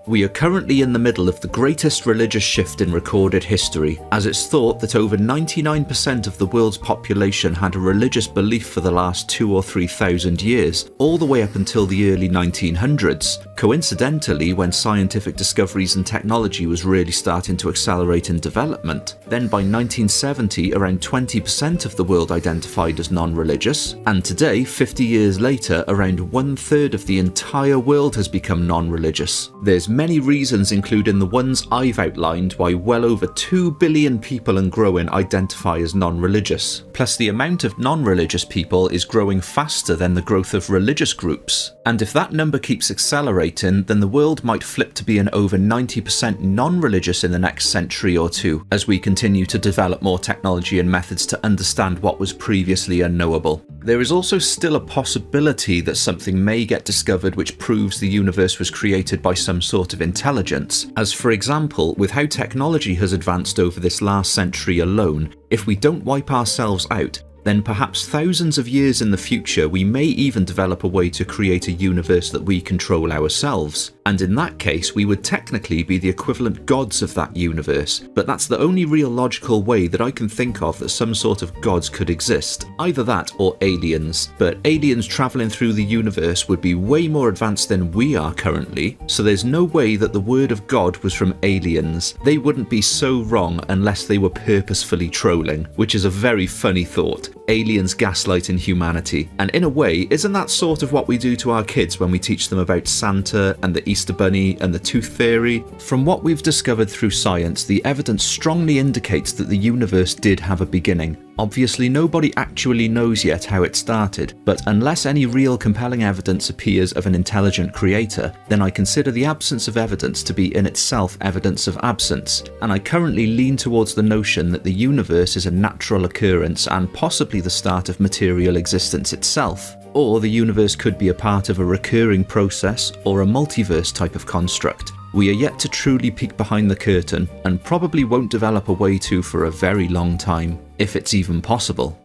We are currently in the middle of the greatest religious shift in recorded history, as it's thought that over 99% of the world's population had a religious belief for the last 2,000 or 3,000 years, all the way up until the early 1900s, coincidentally when scientific discoveries and technology was really starting to accelerate in development. Then by 1970, around 20% of the world identified as non-religious, and today, 50 years later, around 1/3 of the entire world has become non-religious. There's many reasons, including the ones I've outlined, why well over 2 billion people and growing identify as non-religious. Plus the amount of non-religious people is growing faster than the growth of religious groups. And if that number keeps accelerating, then the world might flip to being over 90% non-religious in the next century or two, as we continue to develop more technology and methods to understand what was previously unknowable. There is also still a possibility that something may get discovered which proves the universe was created by some sort of intelligence, as for example, with how technology has advanced over this last century alone, if we don't wipe ourselves out, then perhaps thousands of years in the future we may even develop a way to create a universe that we control ourselves. And in that case we would technically be the equivalent gods of that universe, but that's the only real logical way that I can think of that some sort of gods could exist. Either that or aliens, but aliens travelling through the universe would be way more advanced than we are currently, so there's no way that the word of God was from aliens. They wouldn't be so wrong unless they were purposefully trolling, which is a very funny thought. Aliens gaslighting humanity. And in a way, isn't that sort of what we do to our kids when we teach them about Santa and the Easter Bunny and the Tooth Fairy? From what we've discovered through science, the evidence strongly indicates that the universe did have a beginning. Obviously nobody actually knows yet how it started, but unless any real compelling evidence appears of an intelligent creator, then I consider the absence of evidence to be in itself evidence of absence, and I currently lean towards the notion that the universe is a natural occurrence and possibly the start of material existence itself. Or the universe could be a part of a recurring process or a multiverse type of construct. We are yet to truly peek behind the curtain, and probably won't develop a way to for a very long time, if it's even possible.